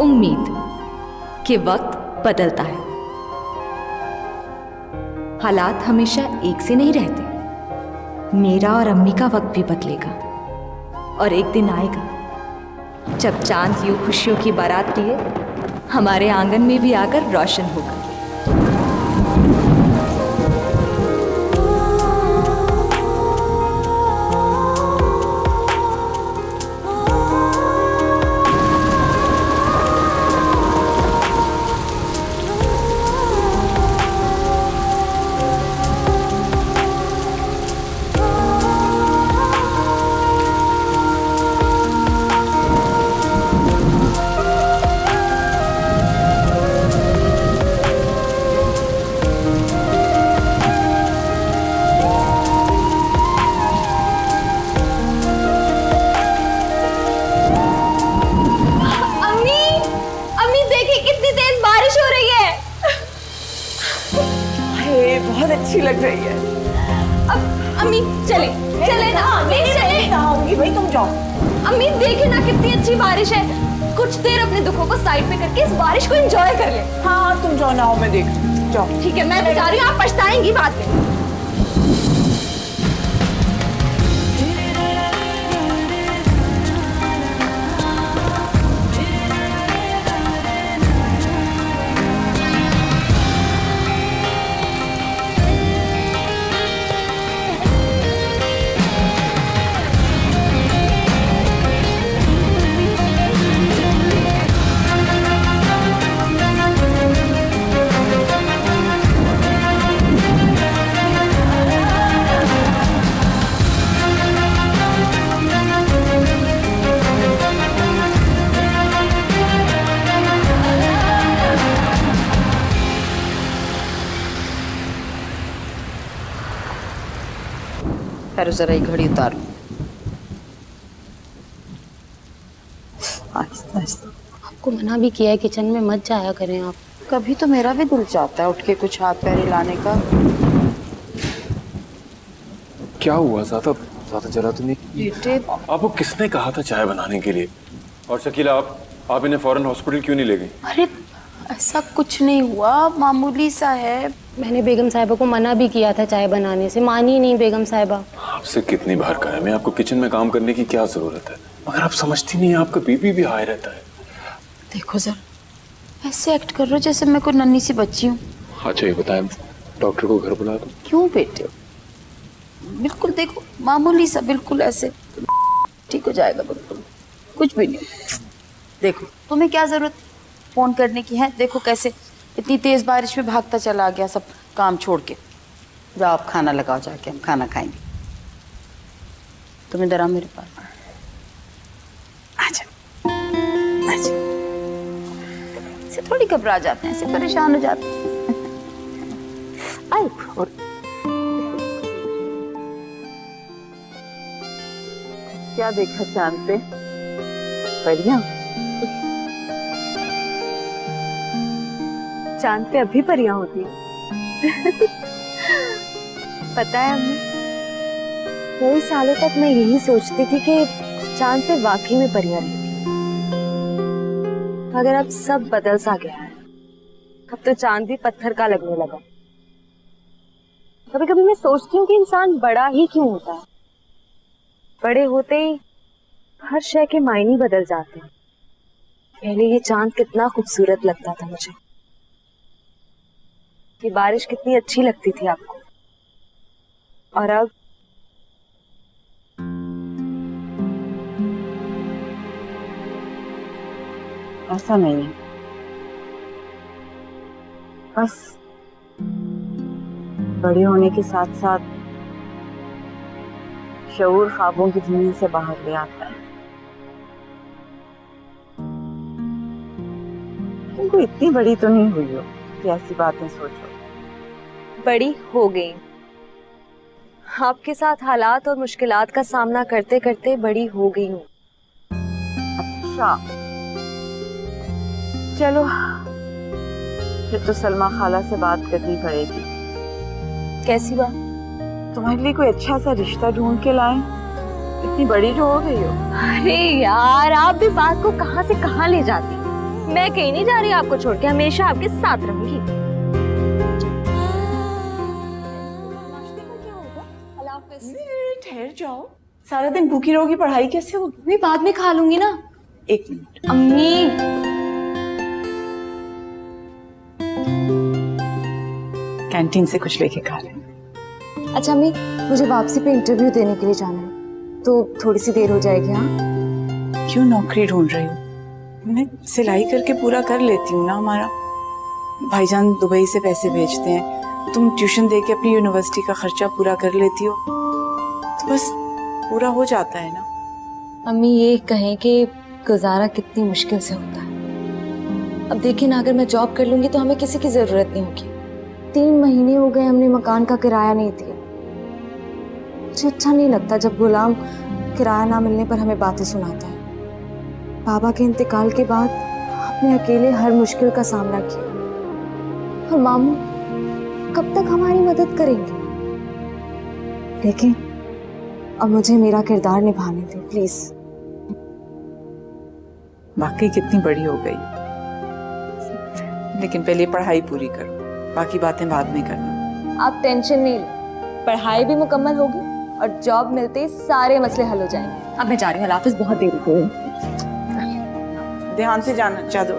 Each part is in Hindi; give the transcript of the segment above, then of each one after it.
उम्मीद कि वक्त बदलता है, हालात हमेशा एक से नहीं रहते। मेरा और अम्मी का वक्त भी बदलेगा और एक दिन आएगा जब चांद यूं खुशियों की बारात लिए हमारे आंगन में भी आकर रोशन होगा। बहुत अच्छी लग रही है। अब अम्मी चले चले ना, नहीं नहाऊंगी भाई, तुम जाओ। अम्मी देखिए ना कितनी अच्छी बारिश है, कुछ देर अपने दुखों को साइड पे करके इस बारिश को एंजॉय कर ले। हाँ तुम जाओ, नहाओ, मैं देख जाओ। ठीक है, मैं भी जा रही हूँ, आप पछताएंगी बाद में। खैर जरा ये घड़ी उतारो। आहिस्ता आहिस्ता। आपको मना भी किया है किचन में मत जाया करें आप। कभी तो मेरा भी दिल चाहता है उठ के कुछ हाथ पैर हिलाने का। क्या हुआ? ज़्यादा जरा तो नहीं। बेटे आपको किसने कहा था चाय बनाने के लिए? और शकीला, आप इन्हें फौरन हॉस्पिटल क्यों नहीं ले गई? अरे ऐसा कुछ नहीं हुआ, मामूली सा है। मैंने बेगम साहिबा को मना भी किया था चाय बनाने से, मानी नहीं बेगम साहिबा। आपसे कितनी बार कहा है मैं, आपको किचन में काम करने की क्या जरूरत है? मगर आप समझती नहीं, आपका बीपी भी हाई रहता है। देखो जरा ऐसे एक्ट कर रहे हो जैसे मैं कोई नन्ही सी बच्ची हूँ। अच्छा ये बताएं, डॉक्टर को घर बुला दो। क्यों बेटे? बिल्कुल देखो मामूली सा, बिल्कुल ऐसे ठीक हो जाएगा, बिल्कुल कुछ भी नहीं। देखो तुम्हें क्या जरूरत फोन करने की है? देखो कैसे इतनी तेज बारिश में भागता चला गया सब काम छोड़ के। जाओ आप खाना लगाओ, जाके हम खाना खाएंगे। तुम इधर आओ मेरे पास। आजा आजा। ऐसे थोड़ी घबरा जाते हैं, ऐसे परेशान हो जाते हैं। और क्या देखा चांद पे? परियां? चांद पे अभी परियां होती हैं। पता है अम्मी, कई सालों तक मैं यही सोचती थी कि चांद पे वाकई में परियां रहती हैं। मगर अब सब बदल सा गया है। अब तो चांद भी पत्थर का लगने लगा। कभी कभी मैं सोचती हूँ कि इंसान बड़ा ही क्यों होता है। बड़े होते ही हर शय के मायने बदल जाते हैं। पहले ये चांद कितना खूबसूरत लगता था मुझे, ये बारिश कितनी अच्छी लगती थी आपको, और अब ऐसा नहीं है। बस बड़े होने के साथ साथ शऊर ख्वाबों की दुनिया से बाहर ले आता है। तुमको इतनी बड़ी तो नहीं हुई हो कि ऐसी बातें सोचो। बड़ी हो गई। आपके साथ हालात और मुश्किलात का सामना करते करते बड़ी हो गई हूँ। अच्छा चलो, फिर तो सलमा खाला से बात करनी पड़ेगी। कैसी बात? तुम्हारे लिए कोई अच्छा सा रिश्ता ढूंढ के लाएं। इतनी बड़ी जो हो गई हो। अरे यार, आप भी बात को कहां से कहां ले जाती। मैं कहीं नहीं जा रही आपको छोड़ के, हमेशा आपके साथ रहूंगी। ठहर जाओ, सारा दिन भूखी रहोगी, पढ़ाई कैसे होगी? मैं बाद में खा लूंगी ना। एक मिनट, अम्मी कैंटीन से कुछ लेके खा लेंगे। अच्छा अम्मी, मुझे वापसी पे इंटरव्यू देने के लिए जाना है, तो थोड़ी सी देर हो जाएगी। हाँ क्यों नौकरी ढूंढ रही हूँ? मैं सिलाई करके पूरा कर लेती हूँ ना। हमारा भाईजान दुबई से पैसे भेजते हैं, तुम ट्यूशन दे के अपनी यूनिवर्सिटी का खर्चा पूरा कर लेती हो, तो बस पूरा हो जाता है ना। अम्मी ये कहें कि गुजारा कितनी मुश्किल से होता है। अब देखिए ना, अगर मैं जॉब कर लूंगी तो हमें किसी की जरूरत नहीं होगी। 3 महीने हो गए हमने मकान का किराया नहीं दिया। मुझे अच्छा नहीं लगता जब गुलाम किराया ना मिलने पर हमें बातें सुनाता है। बाबा के इंतकाल के बाद आपने अकेले हर मुश्किल का सामना किया, और मामू कब तक हमारी मदद करेंगे? लेकिन अब मुझे मेरा किरदार निभाने दे प्लीज। वाकई कितनी बड़ी हो गई, लेकिन पहले पढ़ाई पूरी करो, बाकी बातें बाद में करना। आप टेंशन नहीं लो, पढ़ाई भी मुकम्मल होगी और जॉब मिलते ही सारे मसले हल हो जाएंगे। अब मैं जा रही हूँ, हाफिज, बहुत देर हो गई। ध्यान से जाना, जादू।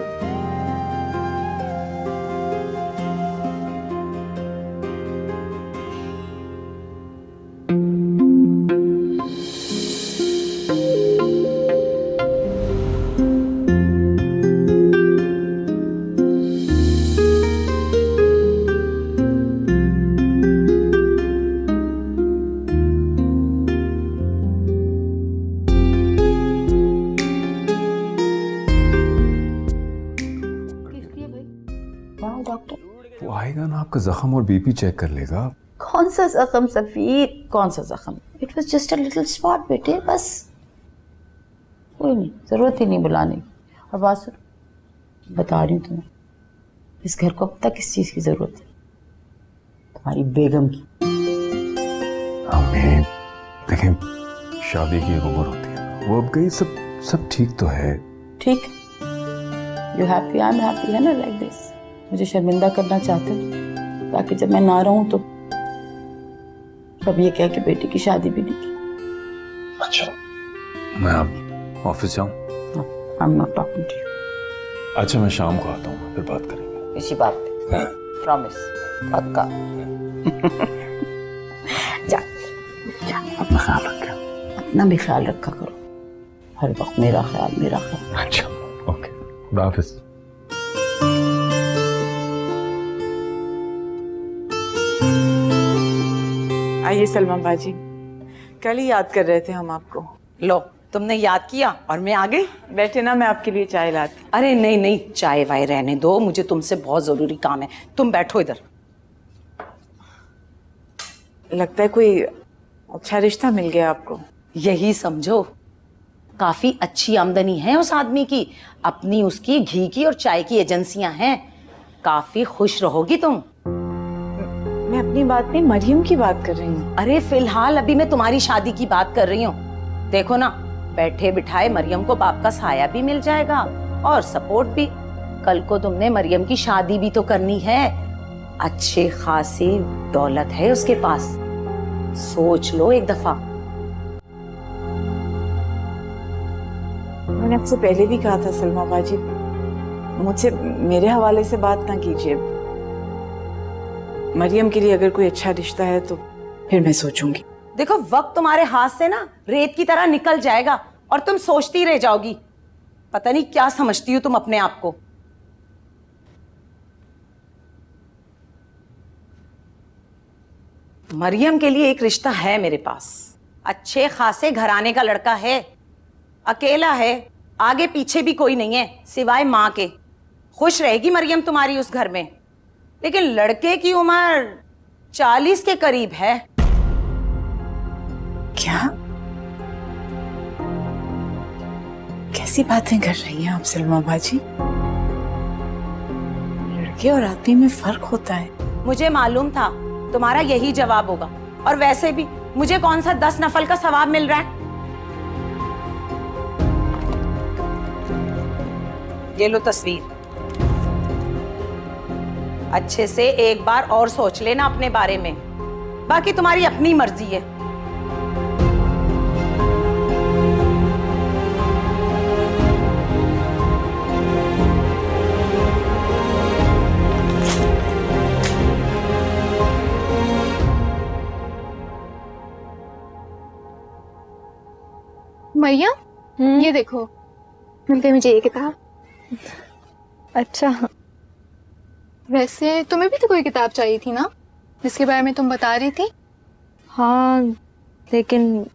वो आएगा ना, आपका जख्म और बीपी चेक कर लेगा। कौन सा जख्म सफीर, कौन सा जख्म? It was just a little spot बेटे, बस। कोई नहीं, जरूरत ही नहीं बुलाने की। और बात सुन, बता रही हूँ तुम्हें, इस घर को अब तक किस चीज की जरूरत है? तुम्हारी बेगम की। हमें देखें, शादी की एक उम्र होती है, वो अब गई, सब ठीक तो है। ठीक, you happy, I am happy, है ना? Like this. मुझे शर्मिंदा करना चाहते हो ताकि जब मैं ना रहूं तो सब ये कह के बेटी की शादी भी नहीं की। अच्छा, मैं अब ऑफिस जाऊं? I am not talking to you. अच्छा, मैं शाम को आता हूँ, फिर बात करेंगे इसी बात पे, प्रॉमिस, पक्का। जा जा, अपना ख्याल रखिए। अपना भी ख्याल रखा करो, हर वक्त मेरा ख्याल, मेरा ख्याल। अच्छा, ओके, खुदा हाफिज। आइए सलमा बाजी, कल ही याद कर रहे थे हम आपको। लो, तुमने याद किया और मैं आ गई। बैठे ना, मैं आपके लिए चाय लाती। अरे नहीं नहीं, चाय वाय रहने दो, मुझे तुमसे बहुत जरूरी काम है। तुम बैठो इधर। लगता है कोई अच्छा रिश्ता मिल गया आपको। यही समझो, काफी अच्छी आमदनी है उस आदमी की, अपनी उसकी घी की और चाय की एजेंसियां हैं। काफी खुश रहोगी तुम। मैं अपनी बात नहीं, मरियम की बात कर रही हूँ। अरे फिलहाल अभी मैं तुम्हारी शादी की बात कर रही हूँ। देखो ना, बैठे बिठाए मरियम को बाप का साया भी मिल जाएगा और सपोर्ट भी। कल को तुमने मरियम की शादी भी तो करनी है। अच्छे खासी दौलत है उसके पास, सोच लो एक दफा। मैंने आपसे पहले भी कहा था सलमा बाजी, मुझसे मेरे हवाले से बात ना कीजिए। मरियम के लिए अगर कोई अच्छा रिश्ता है तो फिर मैं सोचूंगी। देखो, वक्त तुम्हारे हाथ से ना रेत की तरह निकल जाएगा और तुम सोचती रह जाओगी। पता नहीं क्या समझती हो तुम अपने आप को। मरियम के लिए एक रिश्ता है मेरे पास। अच्छे खासे घराने का लड़का है, अकेला है, आगे पीछे भी कोई नहीं है सिवाय माँ के। खुश रहेगी मरियम तुम्हारी उस घर में, लेकिन लड़के की उम्र 40 के करीब है। क्या? कैसी बातें कर रही हैं आप सलमा बाजी? लड़के और आदमी में फर्क होता है। मुझे मालूम था तुम्हारा यही जवाब होगा, और वैसे भी मुझे कौन सा 10 नफल का सवाब मिल रहा है। ये लो तस्वीर। अच्छे से एक बार और सोच लेना अपने बारे में, बाकी तुम्हारी अपनी मर्जी है। मैया ये देखो, मिलते मुझे ये किताब। अच्छा, वैसे तुम्हें भी तो कोई किताब चाहिए थी ना, जिसके बारे में तुम बता रही थी। हाँ लेकिन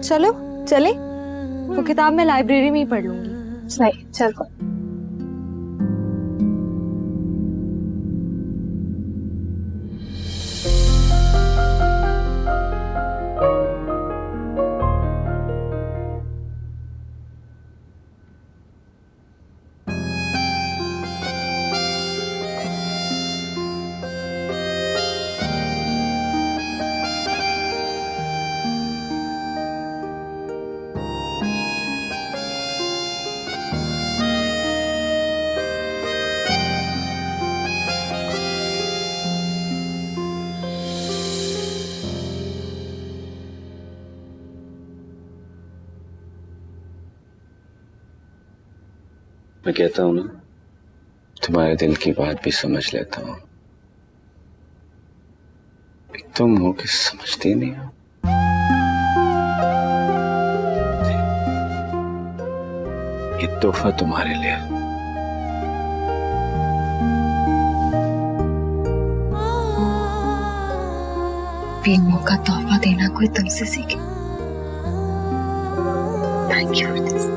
चलो चले, वो किताब मैं लाइब्रेरी में ही पढ़ लूंगी। सही, चलो। मैं कहता हूँ ना, तुम्हारे दिल की बात भी समझ लेता हूँ, तुम हो कि समझती नहीं हो। ये तोहफा तुम्हारे लिए। प्रेमों का तोहफा देना कोई तुमसे सीखे। Thank you for this.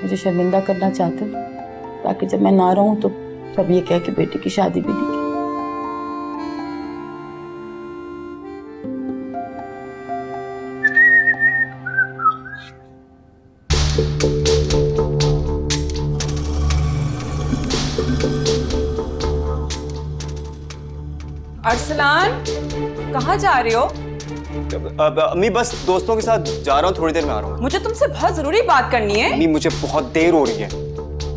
मुझे शर्मिंदा करना चाहते हो ताकि जब मैं ना रहूं तो सब ये कह के बेटी की शादी भी नहीं की। अरसलान, कहाँ जा रहे हो? अम्मी बस दोस्तों के साथ जा रहा हूँ, थोड़ी देर में आ रहा हूँ। मुझे तुमसे बहुत जरूरी बात करनी है। अम्मी मुझे बहुत देर हो रही है।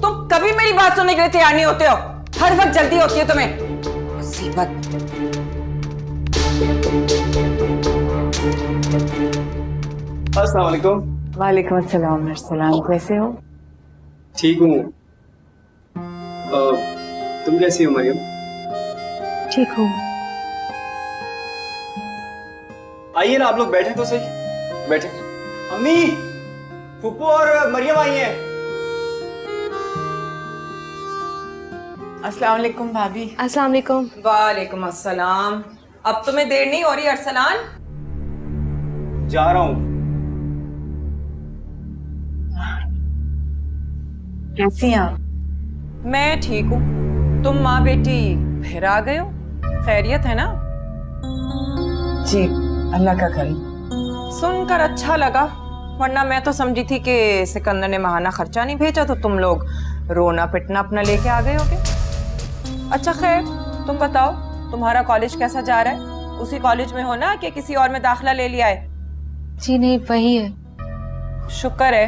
तुम कभी मेरी बात सुनने के लिए तैयार नहीं होते हो, हर वक्त जल्दी होती है तुम्हें। मुसीबत। अस्सलाम वालेकुम। वालेकुम अस्सलाम। अर्सलान, कैसे हो? ठीक हूँ। तुम कैसी हो मरियम? ठीक हूँ। आइए ना, आप लोग बैठे तो सही। बैठे। अम्मी, फूफू और मरियम आई हैं। अस्सलाम वालेकुम भाभी। अस्सलाम वालेकुम। वालेकुम अस्सलाम। अब तुम्हें देर नहीं हो रही अरसलान? जा रहा हूँ। कैसी हैं आप? मैं ठीक हूँ। तुम माँ बेटी फिर आ गए हो, खैरियत है ना? जी, अल्लाह का करम। सुनकर अच्छा लगा, वरना मैं तो समझी थी कि सिकंदर ने माहाना खर्चा नहीं भेजा तो तुम लोग रोना पिटना अपना लेके आ गए होगे। अच्छा खैर, तुम बताओ तुम्हारा कॉलेज कैसा जा रहा है? उसी कॉलेज में हो ना कि किसी और में दाखिला ले लिया है? जी नहीं, वही है। शुक्र है,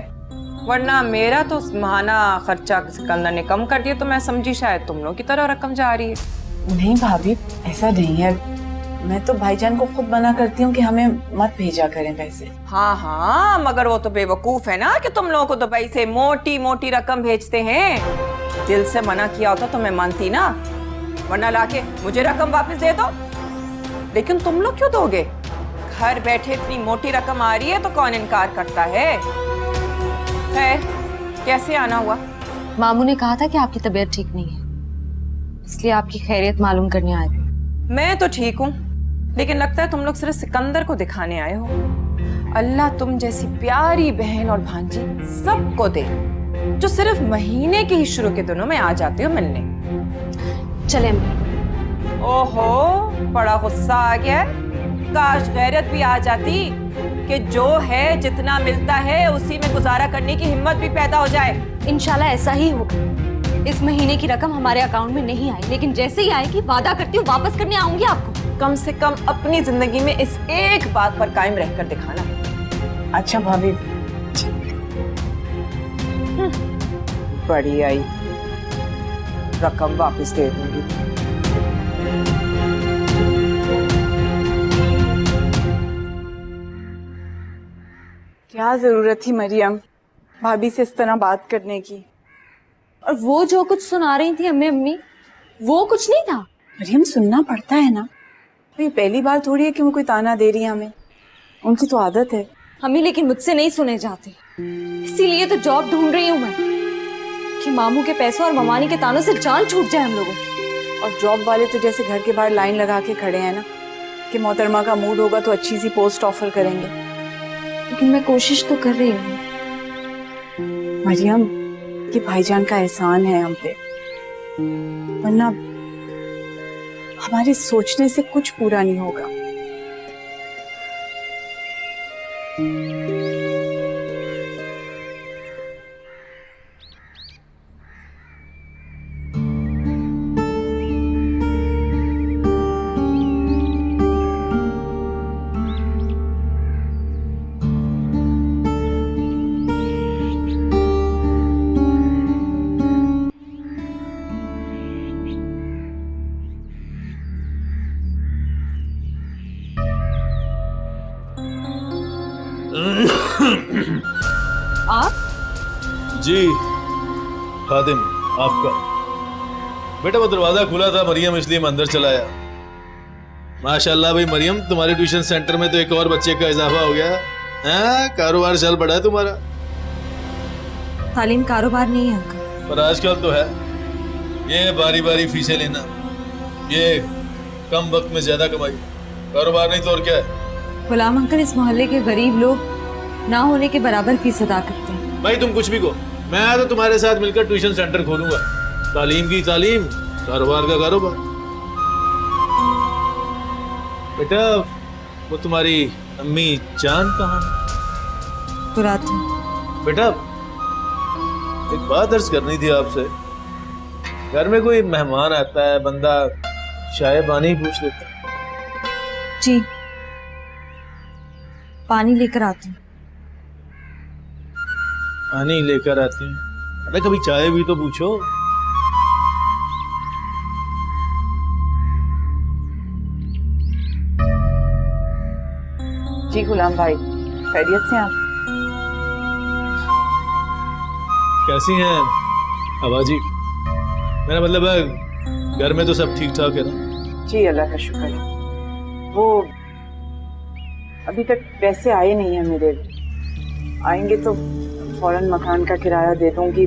वरना मेरा तो माहाना खर्चा सिकंदर ने कम कर दिया तो मैं समझी शायद तुम लोग की तरह रकम जा रही है। नहीं भाभी, ऐसा नहीं है। मैं तो भाईजान को खुद मना करती हूँ कि हमें मत भेजा करें पैसे। हाँ हाँ, मगर वो तो बेवकूफ है ना कि तुम लोगों को दुबई से मोटी मोटी रकम भेजते हैं। दिल से मना किया होता तो मैं मानती ना, वरना लाके मुझे रकम वापस दे दो। लेकिन तुम लोग क्यों दोगे? घर बैठे इतनी मोटी रकम आ रही है तो कौन इनकार करता है? खैर, कैसे आना हुआ? मामू ने कहा था कि आपकी तबीयत ठीक नहीं है, इसलिए आपकी खैरियत मालूम करने आए थे। मैं तो ठीक हूँ, लेकिन लगता है तुम लोग सिर्फ सिकंदर को दिखाने आए हो। अल्लाह तुम जैसी प्यारी बहन और भांजी सबको दे, जो सिर्फ महीने के ही शुरू के दिनों में आ जाते हो मिलने। चले ओहो, बड़ा गुस्सा आ गया है। काश गैरत भी आ जाती कि जो है जितना मिलता है उसी में गुजारा करने की हिम्मत भी पैदा हो जाए। इंशाल्लाह ऐसा ही होगा। इस महीने की रकम हमारे अकाउंट में नहीं आई, लेकिन जैसे ही आएगी वादा करती हूँ वापस करने आऊंगी आपको। कम से कम अपनी जिंदगी में इस एक बात पर कायम रहकर दिखाना। अच्छा भाभी। बड़ी आई, रकम वापस दे दूंगी। क्या जरूरत थी मरियम भाभी से इस तरह बात करने की? और वो जो कुछ सुना रही थी हमें अम्मी, वो कुछ नहीं था। मरियम, सुनना पड़ता है ना। ये पहली बार थोड़ी है कि वो कोई ताना दे रही है हमें, उनकी तो आदत है। हमें लेकिन मुझसे नहीं सुने जाते, इसीलिए तो जॉब ढूंढ रही हूँ मैं कि मामू के पैसों और ममानी के तानों से जान छूट जाए हम लोगों की। और जॉब वाले तो जैसे घर के बाहर लाइन लगा के खड़े हैं ना कि मोहतरमा का मूड होगा तो अच्छी सी पोस्ट ऑफर करेंगे। लेकिन मैं कोशिश तो कर रही हूँ मरियम, कि भाईजान का एहसान है हम पे, वरना हमारे सोचने से कुछ पूरा नहीं होगा। आप? जी खादिम आपका। बेटा वो दरवाजा खुला था मरियम, इसलिए मैं अंदर चला आया। माशाल्लाह भाई मरियम, तुम्हारे ट्यूशन सेंटर में तो एक और बच्चे का इजाफा हो गया है। कारोबार चल पड़ा है तुम्हारा। तालीम कारोबार नहीं है अंकल, पर आजकल तो है ये बारी बारी फीसें लेना, ये कम वक्त में ज्यादा कमाई। कारोबार नहीं तो और क्या है। गुलाम अंकल, इस मोहल्ले के गरीब लोग ना होने के बराबर फीस अदा करते हैं। भाई तुम कुछ भी कहो, मैं तो तुम्हारे साथ मिलकर ट्यूशन सेंटर खोलूंगा। तालीम की तालीम, कारोबार का कारोबार। बेटा वो तुम्हारी अम्मी जान कहाँ है? बुलाती। बेटा एक बात अर्ज करनी थी आपसे। घर में कोई मेहमान आता है, बंदा चाय पानी पूछ लेता है। जी, पानी लेकर आती हूँ। पानी लेकर आती हैं? अरे कभी चाय भी तो पूछो। जी गुलाम भाई, खैरियत से आप? कैसी हैं हवा जी? मेरा मतलब है घर में तो सब ठीक ठाक है ना? जी अल्लाह का शुक्र है। वो अभी तक पैसे आए नहीं है मेरे, आएंगे तो फौरन मकान का किराया दे दूंगी।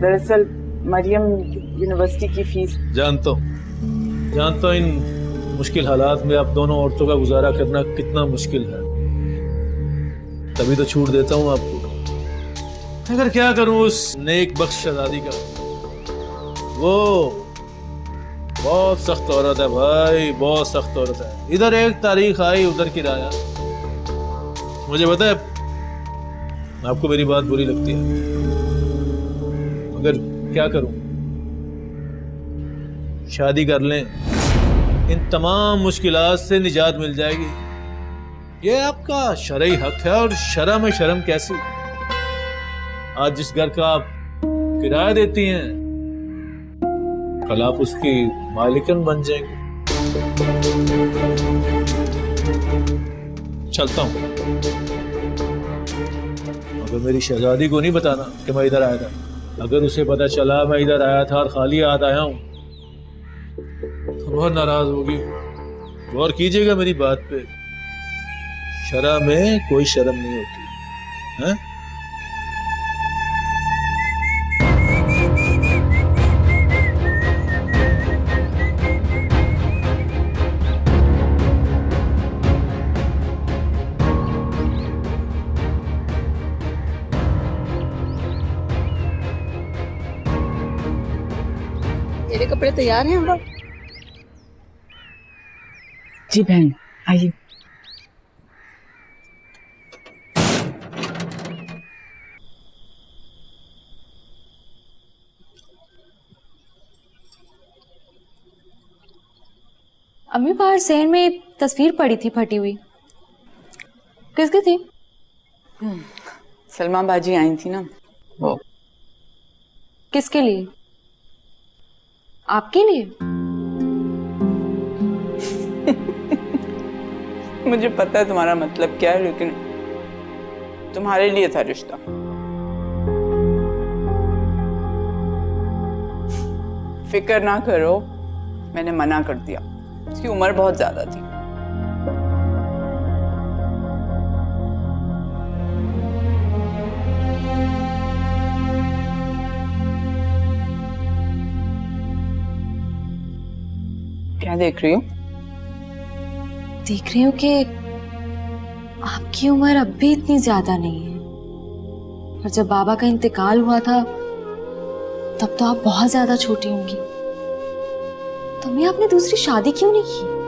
दरअसल मरियम यूनिवर्सिटी की फीस। जानता हूँ इन मुश्किल हालात में आप दोनों औरतों का गुजारा करना कितना मुश्किल है। तभी तो छूट देता हूँ आपको। अगर क्या करूं उस नेक बख्श शहजादी का, वो बहुत सख्त औरत है भाई, बहुत सख्त औरत है। इधर एक तारीख आई उधर किराया। मुझे पता है आपको मेरी बात बुरी लगती है, मगर क्या करूं, शादी कर लें, इन तमाम मुश्किलात से निजात मिल जाएगी। ये आपका शरई हक है, और शरह में शर्म कैसी। आज जिस घर का आप किराया देती हैं, कल आप उसकी मालिकन बन जाएंगे। चलता हूं, मगर मेरी शहजादी को नहीं बताना कि मैं इधर आया था। अगर उसे पता चला मैं इधर आया था और खाली हाथ आया हूं तो बहुत नाराज होगी। गौर कीजिएगा मेरी बात पे, शरह में कोई शर्म नहीं होती है। तेरे कपड़े तैयार हैं अम्मा? जी बहन आइए। अम्मी बाहर सहन में तस्वीर पड़ी थी फटी हुई, किसकी थी? सलमा बाजी आई थी ना, वो। किसके लिए? आपके लिए? मुझे पता है तुम्हारा मतलब क्या है, लेकिन तुम्हारे लिए था रिश्ता। फिक्र ना करो, मैंने मना कर दिया, उसकी उम्र बहुत ज्यादा थी। क्या देख रही हो? देख रही हूँ कि आपकी उम्र अब भी इतनी ज्यादा नहीं है, और जब बाबा का इंतकाल हुआ था तब तो आप बहुत ज्यादा छोटी होंगी। तो मैं आपने दूसरी शादी क्यों नहीं की?